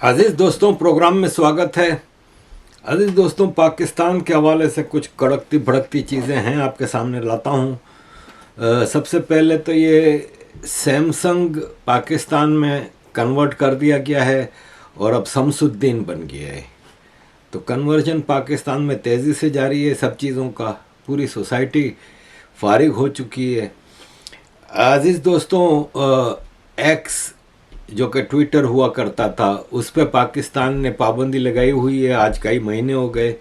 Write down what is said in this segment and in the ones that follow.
अजीज़ दोस्तों, प्रोग्राम में स्वागत है। अजीज़ दोस्तों, पाकिस्तान के हवाले से कुछ कड़कती भड़कती चीज़ें हैं आपके सामने लाता हूँ। सबसे पहले तो ये सैमसंग पाकिस्तान में कन्वर्ट कर दिया गया है और अब शमसुद्दीन बन गया है। तो कन्वर्जन पाकिस्तान में तेज़ी से जारी है। सब चीज़ों का पूरी सोसाइटी फारिग हो चुकी है। अजीज़ दोस्तों, एक्स जो कि ट्विटर हुआ करता था, उस पर पाकिस्तान ने पाबंदी लगाई हुई है। आज कई महीने हो गए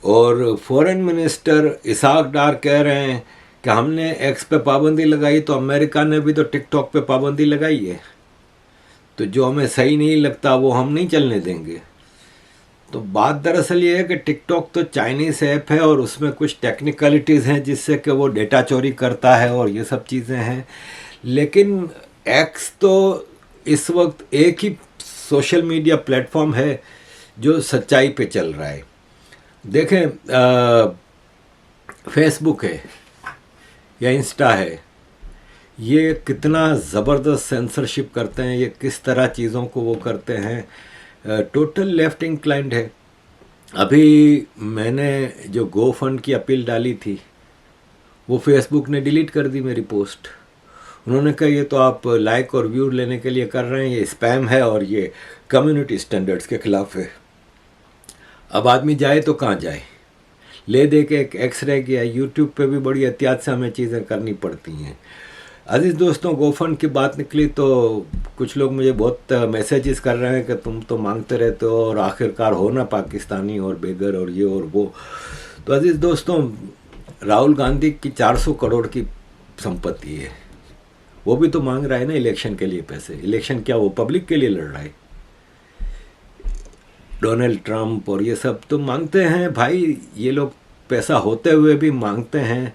और फॉरेन मिनिस्टर इसहाक डार कह रहे हैं कि हमने एक्स पे पाबंदी लगाई तो अमेरिका ने भी तो टिकटॉक पे पाबंदी लगाई है, तो जो हमें सही नहीं लगता वो हम नहीं चलने देंगे। तो बात दरअसल ये है कि टिकटॉक तो चाइनीज़ ऐप है और उसमें कुछ टेक्निकलिटीज़ हैं जिससे कि वो डेटा चोरी करता है और ये सब चीज़ें हैं। लेकिन एक्स तो इस वक्त एक ही सोशल मीडिया प्लेटफॉर्म है जो सच्चाई पे चल रहा है। देखें, फेसबुक है या इंस्टा है, ये कितना ज़बरदस्त सेंसरशिप करते हैं, ये किस तरह चीज़ों को वो करते हैं। टोटल लेफ्ट इंक्लाइंड है। अभी मैंने जो गो फंड की अपील डाली थी वो फेसबुक ने डिलीट कर दी मेरी पोस्ट। उन्होंने कहा ये तो आप लाइक और व्यू लेने के लिए कर रहे हैं, ये स्पैम है और ये कम्युनिटी स्टैंडर्ड्स के ख़िलाफ़ है। अब आदमी जाए तो कहाँ जाए, ले दे के एक एक्स रह गया। यूट्यूब पे भी बड़ी एहतियात से हमें चीज़ें करनी पड़ती हैं। अजीज़ दोस्तों, गोफंड की बात निकली तो कुछ लोग मुझे बहुत मैसेजेस कर रहे हैं कि तुम तो मांगते रहते हो और आखिरकार हो ना पाकिस्तानी और बेगर और ये और वो। तो अजीज़ दोस्तों, राहुल गांधी की 400 करोड़ की संपत्ति है, वो भी तो मांग रहा है ना इलेक्शन के लिए पैसे। इलेक्शन क्या वो पब्लिक के लिए लड़ रहा है? डोनाल्ड ट्रंप और ये सब तो मांगते हैं भाई, ये लोग पैसा होते हुए भी मांगते हैं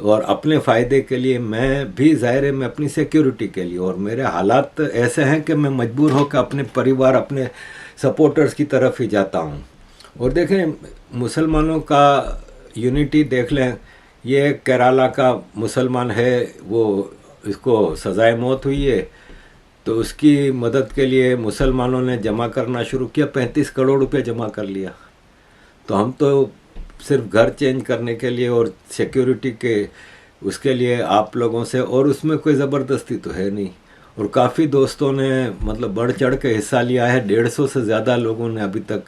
और अपने फ़ायदे के लिए। मैं भी ज़ाहिर है, मैं अपनी सिक्योरिटी के लिए, और मेरे हालात ऐसे हैं कि मैं मजबूर होकर अपने परिवार, अपने सपोर्टर्स की तरफ ही जाता हूँ। और देखें, मुसलमानों का यूनिटी देख लें। ये केरला का मुसलमान है, वो इसको सज़ाए मौत हुई है, तो उसकी मदद के लिए मुसलमानों ने जमा करना शुरू किया। 35 करोड़ रुपए जमा कर लिया। तो हम तो सिर्फ घर चेंज करने के लिए और सिक्योरिटी के उसके लिए आप लोगों से, और उसमें कोई ज़बरदस्ती तो है नहीं। और काफ़ी दोस्तों ने मतलब बढ़ चढ़ के हिस्सा लिया है। 150 से ज़्यादा लोगों ने अभी तक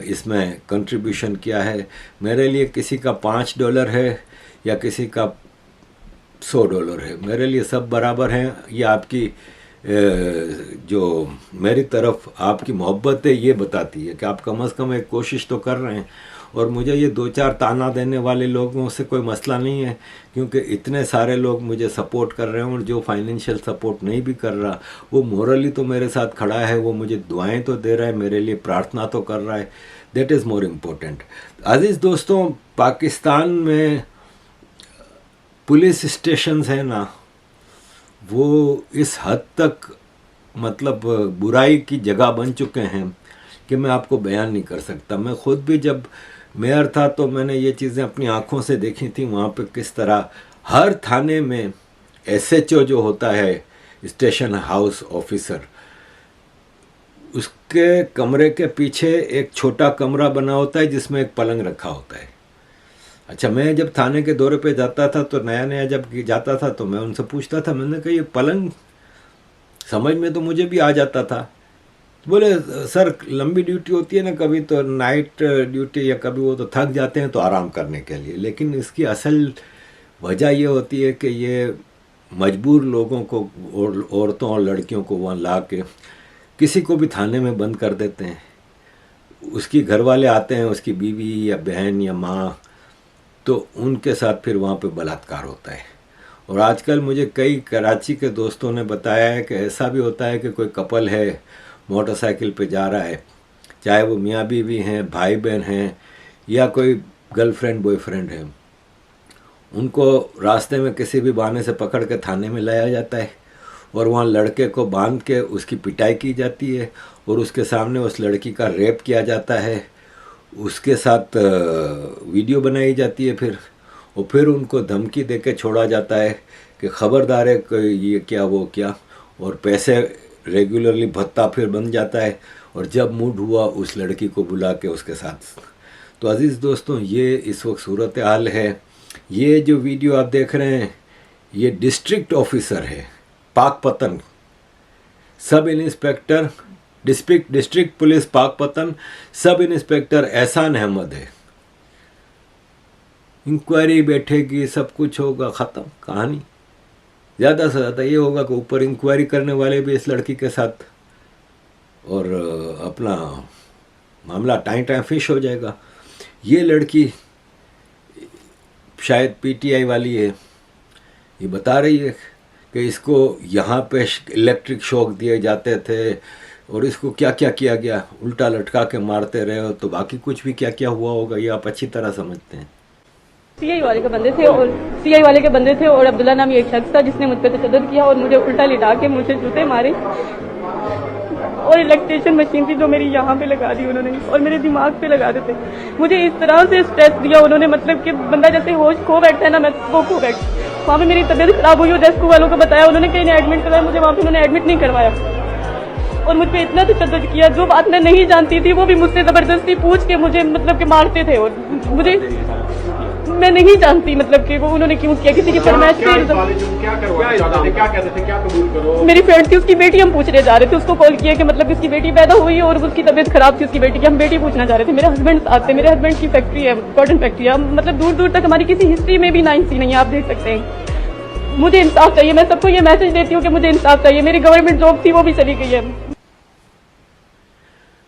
इसमें कंट्रीब्यूशन किया है। मेरे लिए किसी का $5 है या किसी का $100 है, मेरे लिए सब बराबर हैं। ये आपकी जो मेरी तरफ आपकी मोहब्बत है ये बताती है कि आप कम से कम एक कोशिश तो कर रहे हैं। और मुझे ये 2-4 ताना देने वाले लोगों से कोई मसला नहीं है, क्योंकि इतने सारे लोग मुझे सपोर्ट कर रहे हैं। और जो फाइनेंशियल सपोर्ट नहीं भी कर रहा, वो मोरली तो मेरे साथ खड़ा है, वो मुझे दुआएं तो दे रहा है, मेरे लिए प्रार्थना तो कर रहा है। That is more important. अजीज़ दोस्तों, पाकिस्तान में पुलिस स्टेशंस हैं ना, वो इस हद तक मतलब बुराई की जगह बन चुके हैं कि मैं आपको बयान नहीं कर सकता। मैं ख़ुद भी जब मेयर था तो मैंने ये चीज़ें अपनी आँखों से देखी थी। वहाँ पे किस तरह हर थाने में SHO जो होता है, स्टेशन हाउस ऑफिसर, उसके कमरे के पीछे एक छोटा कमरा बना होता है जिसमें एक पलंग रखा होता है। अच्छा, मैं जब थाने के दौरे पे जाता था तो नया नया जब जाता था तो मैं उनसे पूछता था, मैंने कहा ये पलंग समझ में तो मुझे भी आ जाता था। बोले सर, लंबी ड्यूटी होती है ना, कभी तो नाइट ड्यूटी या कभी वो तो थक जाते हैं तो आराम करने के लिए। लेकिन इसकी असल वजह ये होती है कि ये मजबूर लोगों को और औरतों और लड़कियों को वहाँ ला के किसी को भी थाने में बंद कर देते हैं। उसकी घर वाले आते हैं, उसकी बीवी या बहन या माँ, तो उनके साथ फिर वहाँ पे बलात्कार होता है। और आजकल मुझे कई कराची के दोस्तों ने बताया है कि ऐसा भी होता है कि कोई कपल है, मोटरसाइकिल पे जा रहा है, चाहे वो मियाँ बीवी हैं, भाई बहन हैं या कोई गर्लफ्रेंड बॉयफ्रेंड है, उनको रास्ते में किसी भी बहाने से पकड़ के थाने में लाया जाता है और वहाँ लड़के को बांध के उसकी पिटाई की जाती है और उसके सामने उस लड़की का रेप किया जाता है, उसके साथ वीडियो बनाई जाती है फिर, और फिर उनको धमकी दे के छोड़ा जाता है कि ख़बरदार है कि ये क्या वो क्या, और पैसे रेगुलरली भत्ता फिर बन जाता है और जब मूड हुआ उस लड़की को बुला के उसके साथ। तो अज़ीज़ दोस्तों, ये इस वक्त सूरत हाल है। ये जो वीडियो आप देख रहे हैं, ये डिस्ट्रिक्ट ऑफिसर है Pakpattan, sub inspector district police Pakpattan, sub inspector एहसान अहमद है। इंक्वायरी बैठेगी, सब कुछ होगा, ख़त्म कहानी। ज़्यादा से ज़्यादा ये होगा कि ऊपर इंक्वायरी करने वाले भी इस लड़की के साथ, और अपना मामला टाइम फिश हो जाएगा। ये लड़की शायद पीटीआई वाली है, ये बता रही है कि इसको यहाँ पे इलेक्ट्रिक शॉक दिए जाते थे और इसको क्या क्या किया गया, उल्टा लटका के मारते रहे हो, तो बाकी कुछ भी क्या क्या हुआ होगा ये आप अच्छी तरह समझते हैं। सीआई वाले के बंदे थे और अब्दुल्ला नाम एक शख्स था जिसने मुझ पर तशद्दुद किया और मुझे उल्टा लिटा के मुझे जूते मारे और इलेक्ट्रिशियन मशीन थी जो मेरी यहाँ पे लगा दी उन्होंने और मेरे दिमाग पे लगा देते। मुझे इस तरह से स्ट्रेस दिया उन्होंने, मतलब कि बंदा जैसे होश खो बैठता है ना, मैं वो खो बैठ। वहाँ पे मेरी तबीयत खराब हुई और रेस्क्यू वालों को बताया, उन्होंने कहीं एडमिट करवाया, मुझे वहाँ पे उन्होंने एडमिट नहीं करवाया और मुझ पर इतना तशद्दुद किया। जो बात मैं नहीं जानती थी वो भी मुझसे जबरदस्ती पूछ के मुझे मतलब कि मारते थे और मुझे मैं नहीं जानती मतलब कि वो उन्होंने क्यों किया, किसी की फरमाइश पे। मेरी फ्रेंड थी, उसकी बेटी हम पूछने जा रहे थे, उसको कॉल किया कि मतलब उसकी बेटी पैदा हुई और उसकी तबीयत खराब थी उसकी बेटी की, हम बेटी पूछना जा रहे थे। मेरे हस्बैंड साथ थे, मेरे हस्बैंड की फैक्ट्री है, कॉटन फैक्ट्री है, मतलब दूर दूर तक हमारी किसी हिस्ट्री में भी ना हिस्ट्री नहीं है, आप देख सकते हैं। मुझे इंसाफ चाहिए, मैं सबको ये मैसेज देती हूँ कि मुझे इंसाफ चाहिए। मेरी गवर्नमेंट जॉब थी वो भी चली गई है।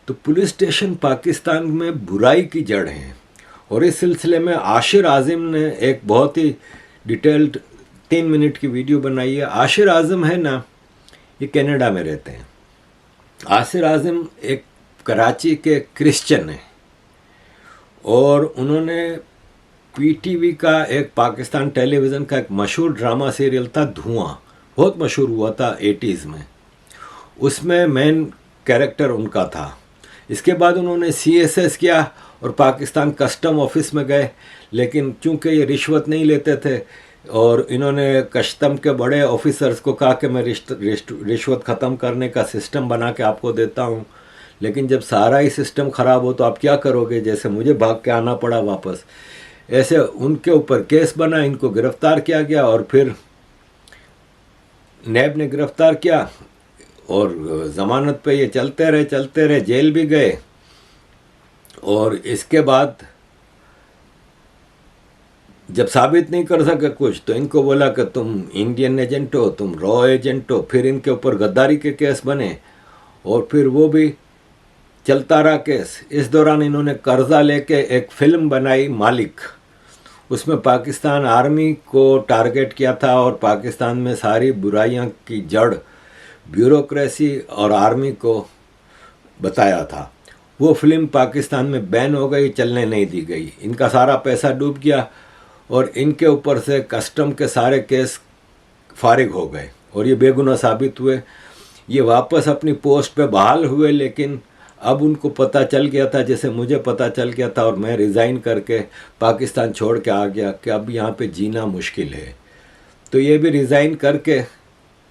तो पुलिस स्टेशन पाकिस्तान में बुराई की जड़ है, और इस सिलसिले में आशिर आज़म ने एक बहुत ही डिटेल्ड 3 मिनट की वीडियो बनाई है। आशिर आज़म है ना, ये कनाडा में रहते हैं। आशिर आज़म एक कराची के क्रिश्चियन हैं और उन्होंने पीटीवी का एक पाकिस्तान टेलीविज़न का एक मशहूर ड्रामा सीरियल था धुआं, बहुत मशहूर हुआ था 80s में, उसमें मेन कैरेक्टर उनका था। इसके बाद उन्होंने CSS किया और पाकिस्तान कस्टम ऑफिस में गए, लेकिन चूंकि ये रिश्वत नहीं लेते थे और इन्होंने कस्टम के बड़े ऑफिसर्स को कहा कि मैं रिश्वत ख़त्म करने का सिस्टम बना के आपको देता हूँ, लेकिन जब सारा ही सिस्टम ख़राब हो तो आप क्या करोगे, जैसे मुझे भाग के आना पड़ा वापस। ऐसे उनके ऊपर केस बना, इनको गिरफ़्तार किया गया और फिर नैब ने गिरफ़्तार किया और ज़मानत पे ये चलते रहे, जेल भी गए। और इसके बाद जब साबित नहीं कर सके कुछ तो इनको बोला कि तुम इंडियन एजेंट हो, तुम रॉ एजेंट हो। फिर इनके ऊपर गद्दारी के केस बने और फिर वो भी चलता रहा केस। इस दौरान इन्होंने कर्जा लेके एक फ़िल्म बनाई मालिक, उसमें पाकिस्तान आर्मी को टारगेट किया था और पाकिस्तान में सारी बुराइयां की जड़ ब्यूरोक्रेसी और आर्मी को बताया था। वो फिल्म पाकिस्तान में बैन हो गई, चलने नहीं दी गई, इनका सारा पैसा डूब गया और इनके ऊपर से कस्टम के सारे केस फारिग हो गए और ये बेगुनाह साबित हुए। ये वापस अपनी पोस्ट पे बहाल हुए, लेकिन अब उनको पता चल गया था, जैसे मुझे पता चल गया था और मैं रिज़ाइन करके पाकिस्तान छोड़ के आ गया कि अब यहाँ पे जीना मुश्किल है। तो ये भी रिज़ाइन करके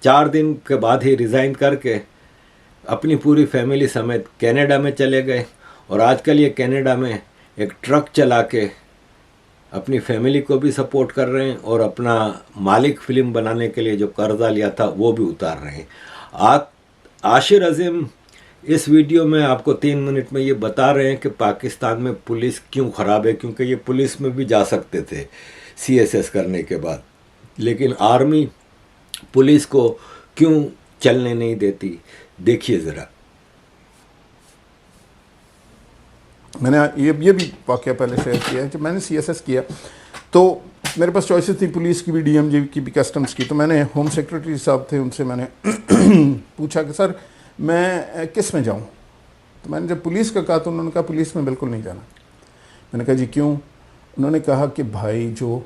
4 दिन के बाद ही रिज़ाइन करके अपनी पूरी फैमिली समेत कनाडा में चले गए और आजकल ये कनाडा में एक ट्रक चला के अपनी फैमिली को भी सपोर्ट कर रहे हैं और अपना मालिक फिल्म बनाने के लिए जो कर्जा लिया था वो भी उतार रहे हैं। आशिर अज़ीम इस वीडियो में आपको 3 मिनट में ये बता रहे हैं कि पाकिस्तान में पुलिस क्यों ख़राब है, क्योंकि ये पुलिस में भी जा सकते थे CSS करने के बाद, लेकिन आर्मी पुलिस को क्यों चलने नहीं देती। देखिए ज़रा। मैंने ये भी वाक़या पहले शेयर किया है। जब मैंने CSS किया तो मेरे पास चॉइसेस थी, पुलिस की भी, DMG की भी, कस्टम्स की। तो मैंने होम सेक्रेटरी साहब थे, उनसे मैंने पूछा कि सर मैं किस में जाऊं। तो मैंने जब पुलिस का कहा तो उन्होंने कहा पुलिस में बिल्कुल नहीं जाना। मैंने कहा जी क्यों? उन्होंने कहा कि भाई जो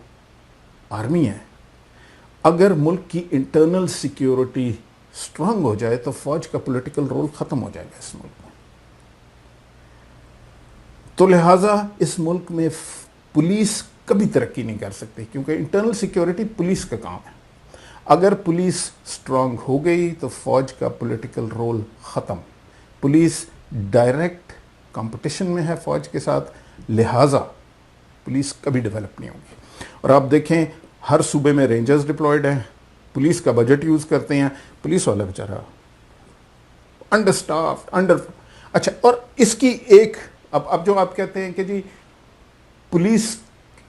आर्मी है, अगर मुल्क की इंटरनल सिक्योरिटी स्ट्रांग हो जाए तो फौज का पॉलिटिकल रोल ख़त्म हो जाएगा इस मुल्क में। तो लिहाजा इस मुल्क में पुलिस कभी तरक्की नहीं कर सकती, क्योंकि इंटरनल सिक्योरिटी पुलिस का काम है। अगर पुलिस स्ट्रांग हो गई तो फौज का पॉलिटिकल रोल ख़त्म। पुलिस डायरेक्ट कंपटीशन में है फ़ौज के साथ, लिहाजा पुलिस कभी डेवलप नहीं होगी। और आप देखें हर सूबे में रेंजर्स डिप्लॉयड हैं, पुलिस का बजट यूज़ करते हैं, पुलिस वाला बेचारा अंडर स्टाफ अच्छा। और इसकी एक अब जो आप कहते हैं कि जी पुलिस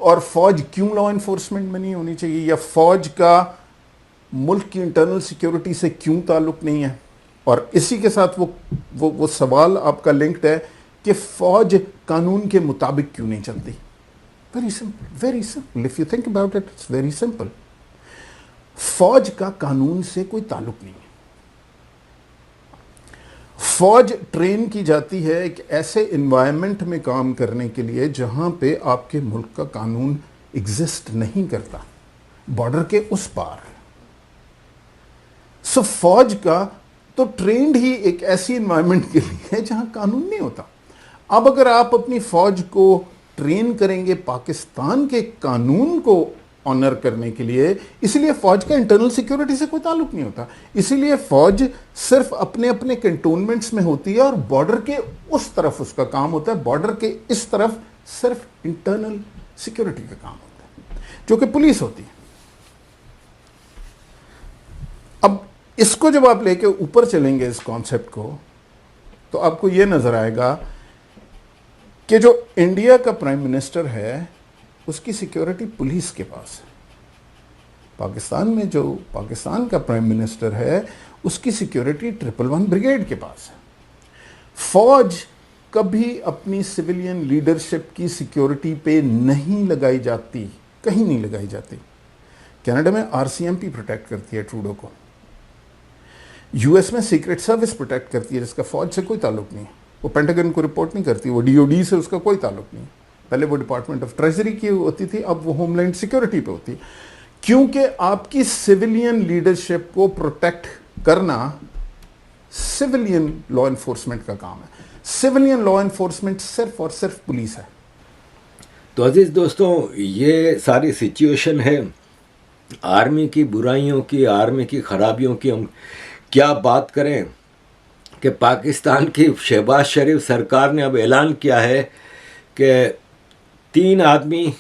और फौज क्यों लॉ इन्फोर्समेंट में नहीं होनी चाहिए, या फौज का मुल्क की इंटरनल सिक्योरिटी से क्यों ताल्लुक नहीं है, और इसी के साथ वो सवाल आपका लिंक्ड है कि फौज कानून के मुताबिक क्यों नहीं चलती। Very simple if you think about it, it's very simple. फौज का कानून से कोई ताल्लुक नहीं है। फौज ट्रेन की जाती है एक ऐसे इन्वायरमेंट में काम करने के लिए जहां पे आपके मुल्क का कानून एग्जिस्ट नहीं करता, बॉर्डर के उस पार। सो फौज का तो ट्रेंड ही एक ऐसी इन्वायरमेंट के लिए है जहां कानून नहीं होता। अब अगर आप अपनी फौज को ट्रेन करेंगे पाकिस्तान के कानून को ऑनर करने के लिए, इसीलिए फौज का इंटरनल सिक्योरिटी से कोई ताल्लुक नहीं होता, इसीलिए फौज सिर्फ अपने अपने कैंटोनमेंट्स में होती है और बॉर्डर के उस तरफ उसका काम होता है, बॉर्डर के इस तरफ सिर्फ इंटरनल सिक्योरिटी का काम होता है जो कि पुलिस होती है। अब इसको जब आप लेके ऊपर चलेंगे इस कॉन्सेप्ट को, तो आपको यह नजर आएगा कि जो इंडिया का प्राइम मिनिस्टर है उसकी सिक्योरिटी पुलिस के पास है। पाकिस्तान में जो पाकिस्तान का प्राइम मिनिस्टर है उसकी सिक्योरिटी 111 ब्रिगेड के पास है। फौज कभी अपनी सिविलियन लीडरशिप की सिक्योरिटी पे नहीं लगाई जाती, कहीं नहीं लगाई जाती। कनाडा में आरसीएमपी प्रोटेक्ट करती है ट्रूडो को, यूएस में सीक्रेट सर्विस प्रोटेक्ट करती है जिसका फौज से कोई ताल्लुक नहीं है, वो पेंटागन को रिपोर्ट नहीं करती, वो डीओडी से उसका कोई ताल्लुक नहीं। पहले वो डिपार्टमेंट ऑफ ट्रेजरी की होती थी, अब वो होमलैंड सिक्योरिटी पे होती है, क्योंकि आपकी सिविलियन लीडरशिप को प्रोटेक्ट करना सिविलियन लॉ इन्फोर्समेंट का काम है। सिविलियन लॉ इन्फोर्समेंट सिर्फ और सिर्फ पुलिस है। तो अजीज दोस्तों, ये सारी सिचुएशन है आर्मी की बुराइयों की, आर्मी की खराबियों की। हम क्या बात करें कि पाकिस्तान की शहबाज शरीफ सरकार ने अब ऐलान किया है कि 3 आदमी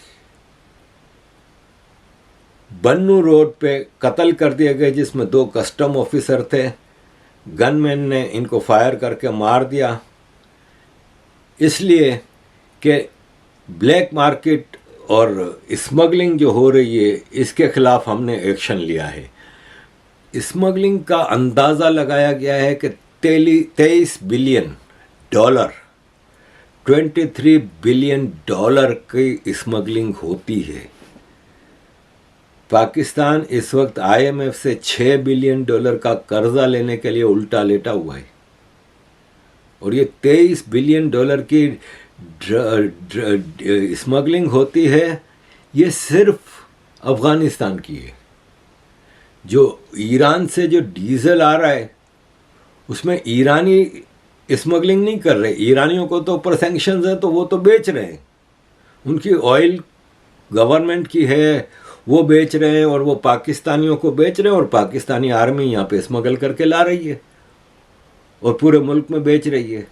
बन्नू रोड पे कत्ल कर दिए गए, जिसमें 2 कस्टम ऑफिसर थे। गनमैन ने इनको फायर करके मार दिया, इसलिए कि ब्लैक मार्केट और स्मगलिंग जो हो रही है इसके खिलाफ हमने एक्शन लिया है। स्मगलिंग का अंदाज़ा लगाया गया है कि $23 बिलियन, $23 बिलियन की स्मगलिंग होती है। पाकिस्तान इस वक्त IMF से $6 बिलियन का कर्जा लेने के लिए उल्टा लेटा हुआ है, और ये $23 बिलियन की स्मगलिंग होती है। ये सिर्फ अफ़गानिस्तान की है। जो ईरान से जो डीजल आ रहा है उसमें ईरानी स्मगलिंग नहीं कर रहे, ईरानियों को तो ऊपर सैंक्शंस है तो वो तो बेच रहे हैं, उनकी ऑयल गवर्नमेंट की है वो बेच रहे हैं, और वो पाकिस्तानियों को बेच रहे हैं, और पाकिस्तानी आर्मी यहाँ पे स्मगल करके ला रही है और पूरे मुल्क में बेच रही है।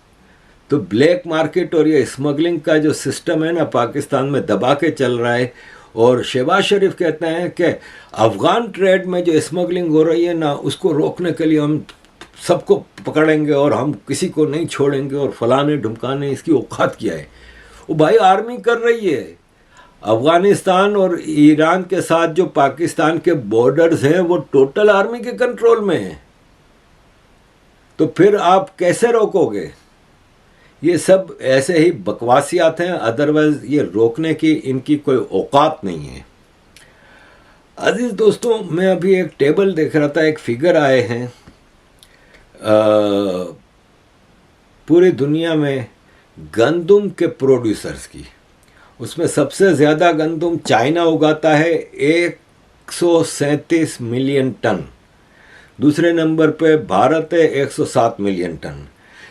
तो ब्लैक मार्केट और ये स्मगलिंग का जो सिस्टम है ना पाकिस्तान में दबा के चल रहा है। और शहबाज शरीफ कहते हैं कि अफ़गान ट्रेड में जो स्मगलिंग हो रही है ना उसको रोकने के लिए हम सबको पकड़ेंगे और हम किसी को नहीं छोड़ेंगे, और फलाने ढुमकाने इसकी औकात किया है। वो भाई आर्मी कर रही है। अफ़गानिस्तान और ईरान के साथ जो पाकिस्तान के बॉर्डर्स हैं वो टोटल आर्मी के कंट्रोल में है, तो फिर आप कैसे रोकोगे? ये सब ऐसे ही बकवासियात हैं, अदरवाइज ये रोकने की इनकी कोई औकात नहीं है। अजीज दोस्तों, मैं अभी एक टेबल देख रहा था, एक फिगर आए हैं पूरी दुनिया में गंदम के प्रोड्यूसर्स की। उसमें सबसे ज़्यादा गंदम चाइना उगाता है 137 मिलियन टन, दूसरे नंबर पे भारत है 107 मिलियन टन।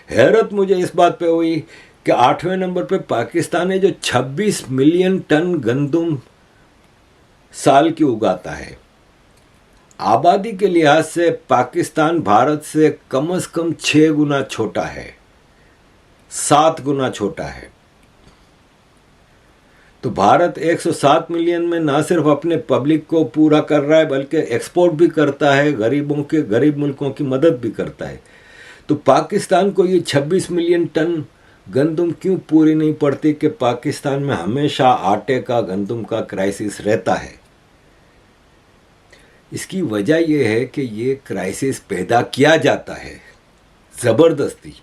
हैरत मुझे इस बात पे हुई कि 8वें नंबर पे पाकिस्तान है जो 26 मिलियन टन गंदम साल की उगाता है। आबादी के लिहाज से पाकिस्तान भारत से कम 6 गुना छोटा है, 7 गुना छोटा है। तो भारत 107 मिलियन में ना सिर्फ अपने पब्लिक को पूरा कर रहा है बल्कि एक्सपोर्ट भी करता है, गरीब मुल्कों की मदद भी करता है। तो पाकिस्तान को ये 26 मिलियन टन गंदम क्यों पूरी नहीं पड़ती कि पाकिस्तान में हमेशा आटे का, गंदम का क्राइसिस रहता है? इसकी वजह यह है कि ये क्राइसिस पैदा किया जाता है ज़बरदस्ती।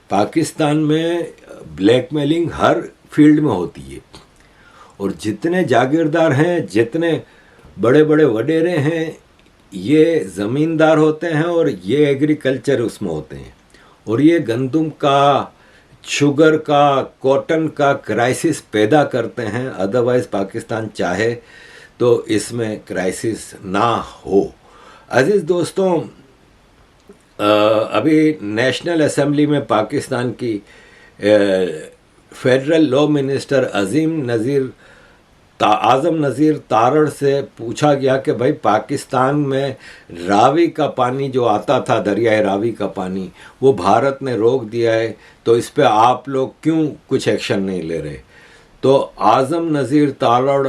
पाकिस्तान में ब्लैकमेलिंग हर फील्ड में होती है और जितने जागीरदार हैं, जितने बड़े बड़े वडेरे हैं, ये ज़मींदार होते हैं और ये एग्रीकल्चर उसमें होते हैं और ये गंदम का, शुगर का, कॉटन का क्राइसिस पैदा करते हैं। अदरवाइज़ पाकिस्तान चाहे तो इसमें क्राइसिस ना हो। अजीज़ दोस्तों, अभी नेशनल असेंबली में पाकिस्तान की फेडरल लॉ मिनिस्टर आज़म नज़ीर तारड़ से पूछा गया कि भाई पाकिस्तान में रावी का पानी जो आता था, दरियाए रावी का पानी, वो भारत ने रोक दिया है, तो इस पे आप लोग क्यों कुछ एक्शन नहीं ले रहे? तो आज़म नज़ीर तारड़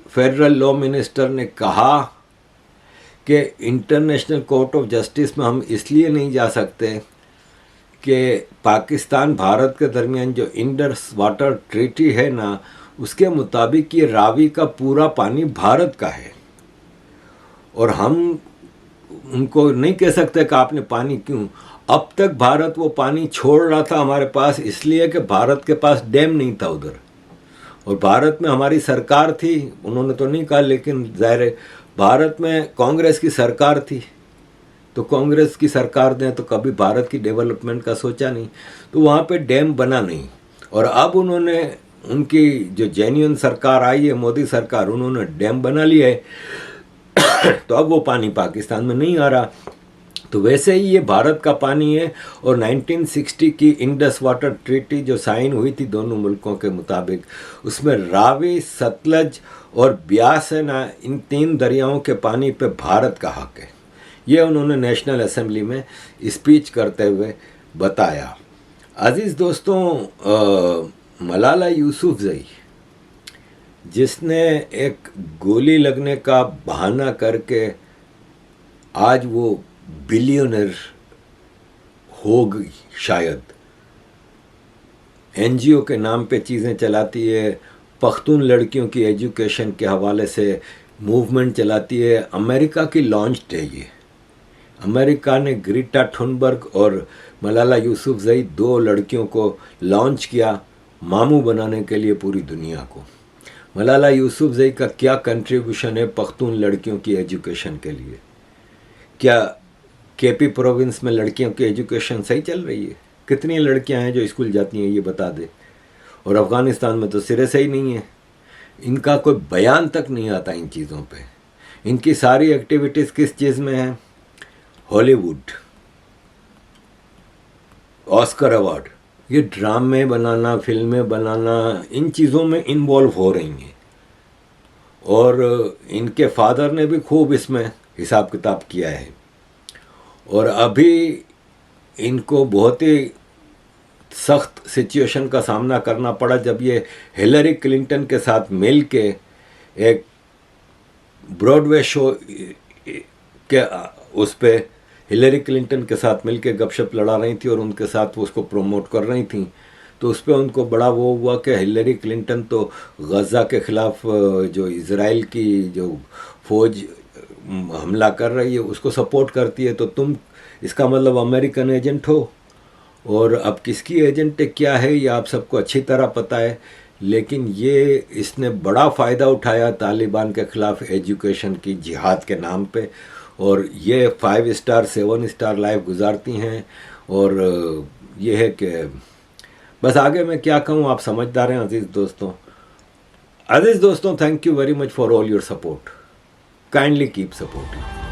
फेडरल लॉ मिनिस्टर ने कहा कि इंटरनेशनल कोर्ट ऑफ जस्टिस में हम इसलिए नहीं जा सकते कि पाकिस्तान भारत के दरमियान जो इंडस वाटर ट्रीटी है ना, उसके मुताबिक ये रावी का पूरा पानी भारत का है और हम उनको नहीं कह सकते कि आपने पानी क्यों। अब तक भारत वो पानी छोड़ रहा था हमारे पास इसलिए कि भारत के पास डैम नहीं था उधर, और भारत में हमारी सरकार थी, उन्होंने तो नहीं कहा, लेकिन ज़ाहिर है भारत में कांग्रेस की सरकार थी, तो कांग्रेस की सरकार ने तो कभी भारत की डेवलपमेंट का सोचा नहीं, तो वहाँ पे डैम बना नहीं। और अब उन्होंने, उनकी जो जेन्युइन सरकार आई है, मोदी सरकार, उन्होंने डैम बना लिया है तो अब वो पानी पाकिस्तान में नहीं आ रहा। तो वैसे ही ये भारत का पानी है और 1960 की इंडस वाटर ट्रीटी जो साइन हुई थी दोनों मुल्कों के मुताबिक, उसमें रावी, सतलज और ब्यास है ना, इन 3 दरियाओं के पानी पे भारत का हक है। ये उन्होंने नेशनल असेंबली में स्पीच करते हुए बताया। अजीज़ दोस्तों, मलाला यूसुफजई, जिसने एक गोली लगने का बहाना करके आज वो बिलियनर हो गई, शायद एनजीओ के नाम पे चीज़ें चलाती है, पख्तून लड़कियों की एजुकेशन के हवाले से मूवमेंट चलाती है, अमेरिका की लॉन्च्ड है ये। अमेरिका ने ग्रेटा थुनबर्ग और मलाला यूसुफजई 2 लड़कियों को लॉन्च किया मामू बनाने के लिए पूरी दुनिया को। मलाला यूसुफजई का क्या कंट्रीब्यूशन है पख्तून लड़कियों की एजुकेशन के लिए? क्या केपी प्रोविंस में लड़कियों की एजुकेशन सही चल रही है? कितनी लड़कियां हैं जो स्कूल जाती हैं, ये बता दे। और अफ़गानिस्तान में तो सिरे से ही नहीं है, इनका कोई बयान तक नहीं आता इन चीज़ों पे। इनकी सारी एक्टिविटीज़ किस चीज़ में है? हॉलीवुड, ऑस्कर अवार्ड, ये ड्रामे बनाना, फिल्में बनाना, इन चीज़ों में इन्वॉल्व हो रही हैं। और इनके फादर ने भी खूब इसमें हिसाब किताब किया है। और अभी इनको बहुत ही सख्त सिचुएशन का सामना करना पड़ा जब ये हिलरी क्लिंटन के साथ मिल के एक ब्रॉडवे शो के उस पे हिलरी क्लिंटन के साथ मिल के गपशप लड़ा रही थी और उनके साथ वो उसको प्रमोट कर रही थी। तो उस पर उनको बड़ा वो हुआ कि हिलरी क्लिंटन तो गज़ा के ख़िलाफ़ जो इज़राइल की जो फ़ौज हमला कर रही है उसको सपोर्ट करती है, तो तुम इसका मतलब अमेरिकन एजेंट हो। और अब किसकी एजेंट क्या है ये आप सबको अच्छी तरह पता है, लेकिन ये इसने बड़ा फ़ायदा उठाया तालिबान के ख़िलाफ़ एजुकेशन की जिहाद के नाम पे। और ये 5 स्टार 7 स्टार लाइफ गुजारती हैं। और ये है कि बस आगे मैं क्या कहूँ, आप समझदार हैं अजीज़ दोस्तों, thank you very much for all your support. Kindly keep supporting.